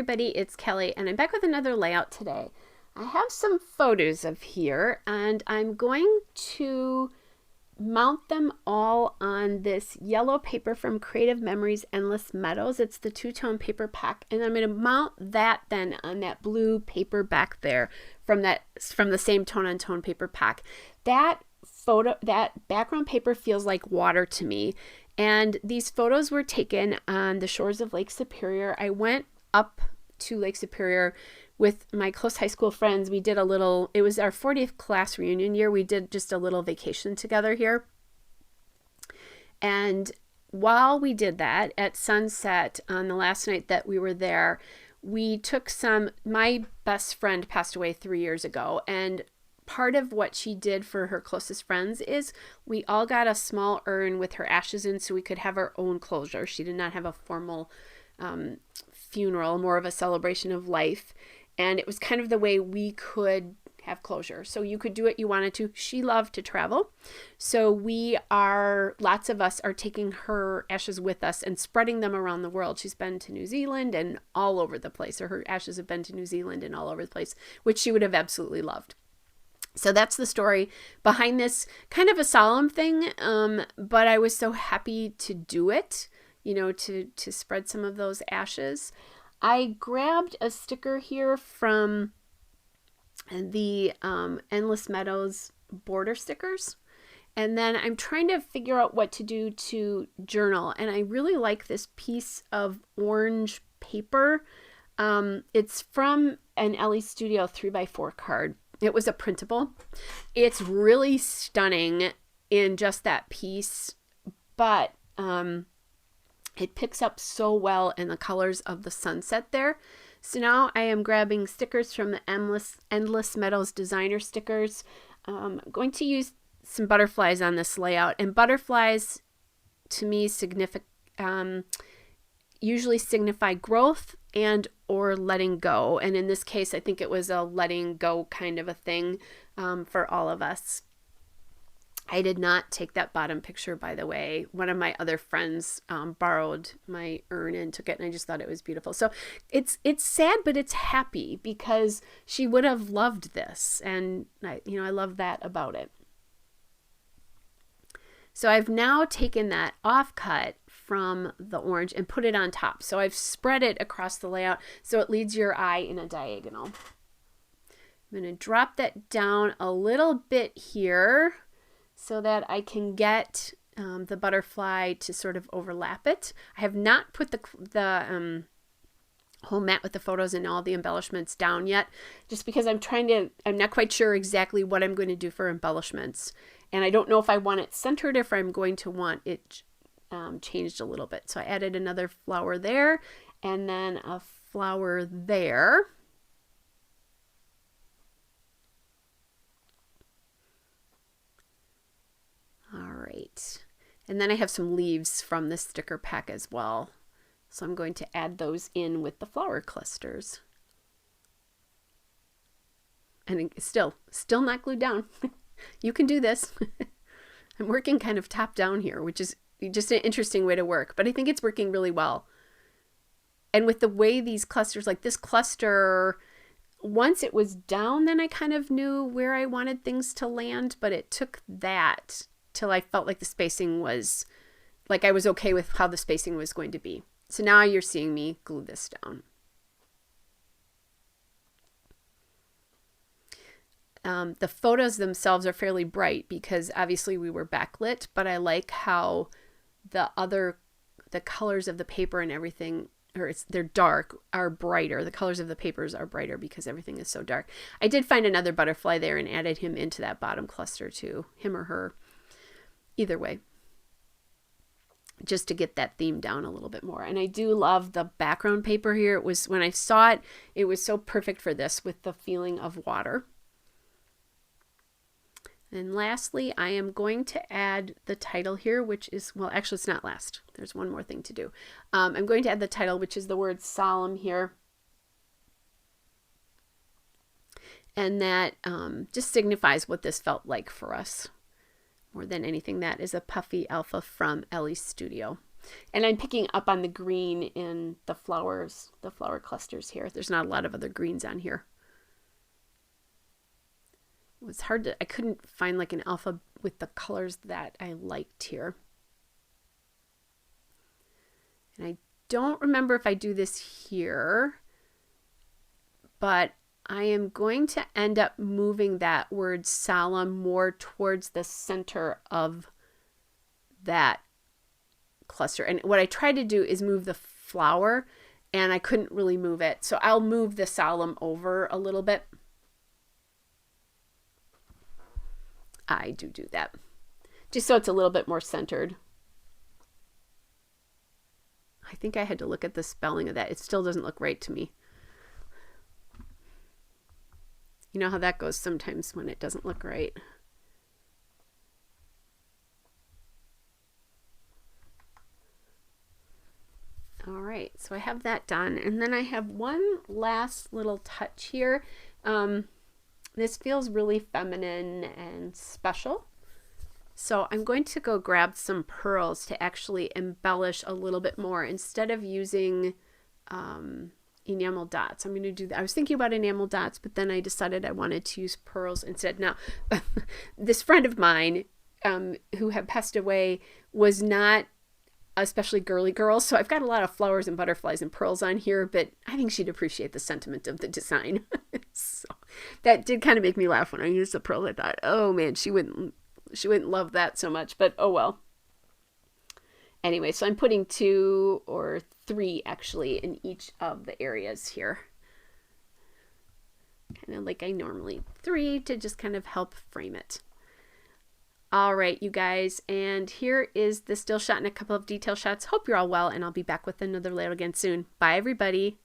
everybody, it's Kelly, and I'm back with another layout today. I have some photos of here, and I'm going to mount them all on this yellow paper from Creative Memories Endless Meadows. It's the two-tone paper pack, and I'm going to mount that then on that blue paper back there from the same tone-on-tone paper pack. That background paper feels like water to me. And these photos were taken on the shores of Lake Superior. I went up to Lake Superior with my close high school friends. We did it was our 40th class reunion year. We did just a little vacation together here. And while we did that at sunset on the last night that we were there, we took my best friend passed away 3 years ago, and part of what she did for her closest friends is we all got a small urn with her ashes in so we could have our own closure. She did not have a formal funeral, more of a celebration of life. And it was kind of the way we could have closure. So you could do what you wanted to. She loved to travel. So lots of us are taking her ashes with us and spreading them around the world. She's been to New Zealand and all over the place, or her ashes have been to New Zealand and all over the place, which she would have absolutely loved. So that's the story behind this, kind of a solemn thing, but I was so happy to do it, to spread some of those ashes. I grabbed a sticker here from the Endless Meadows border stickers, and then I'm trying to figure out what to do to journal, and I really like this piece of orange paper. It's from an Ellie Studio 3x4 card. It was a printable. It's really stunning in just that piece, but it picks up so well in the colors of the sunset there. So now I am grabbing stickers from the Endless Meadows designer stickers. I'm going to use some butterflies on this layout, and butterflies to me usually signify growth and or letting go. And in this case, I think it was a letting go kind of a thing for all of us. I did not take that bottom picture, by the way. One of my other friends borrowed my urn and took it, and I just thought it was beautiful. So it's sad, but it's happy because she would have loved this, and I love that about it. So I've now taken that offcut from the orange and put it on top. So I've spread it across the layout so it leads your eye in a diagonal. I'm going to drop that down a little bit here so that I can get the butterfly to sort of overlap it. I have not put the whole mat with the photos and all the embellishments down yet, just because I'm not quite sure exactly what I'm going to do for embellishments. And I don't know if I want it centered or if I'm going to want it changed a little bit. So I added another flower there and then a flower there. All right. And then I have some leaves from this sticker pack as well. So I'm going to add those in with the flower clusters. And still not glued down. You can do this. I'm working kind of top down here, which is just an interesting way to work, but I think it's working really well. And with the way these clusters, like this cluster, once it was down, then I kind of knew where I wanted things to land, but it took that till I felt like the spacing was, like I was okay with how the spacing was going to be. So now you're seeing me glue this down. The photos themselves are fairly bright because obviously we were backlit, but I like how the colors of the paper and everything, they're dark, are brighter. The colors of the papers are brighter because everything is so dark. I did find another butterfly there and added him into that bottom cluster too, him or her, either way, just to get that theme down a little bit more. And I do love the background paper here. When I saw it, it was so perfect for this with the feeling of water. And lastly, I am going to add the title here, which is, well, actually it's not last. There's one more thing to do. I'm going to add the title, which is the word solemn here. And that just signifies what this felt like for us. More than anything, that is a puffy alpha from Ellie's Studio. And I'm picking up on the green in the flowers, the flower clusters here. There's not a lot of other greens on here. It was hard to, I couldn't find like an alpha with the colors that I liked here. And I don't remember if I do this here, but I am going to end up moving that word solemn more towards the center of that cluster. And what I tried to do is move the flower, and I couldn't really move it. So I'll move the solemn over a little bit. I do that, just so it's a little bit more centered. I think I had to look at the spelling of that. It still doesn't look right to me. You know how that goes sometimes when it doesn't look right. All right, so I have that done. And then I have one last little touch here. This feels really feminine and special. So I'm going to go grab some pearls to actually embellish a little bit more instead of using enamel dots. I'm going to do that. I was thinking about enamel dots, but then I decided I wanted to use pearls instead. Now, this friend of mine who had passed away was not especially girly girl, so I've got a lot of flowers and butterflies and pearls on here, but I think she'd appreciate the sentiment of the design. So that did kind of make me laugh when I used the pearls. I thought, oh man, she wouldn't love that so much, but oh well. Anyway, so I'm putting 2 or 3 actually in each of the areas here. Kind of like I normally 3 to just kind of help frame it. All right, you guys, and here is the still shot and a couple of detail shots. Hope you're all well, and I'll be back with another layout again soon. Bye, everybody.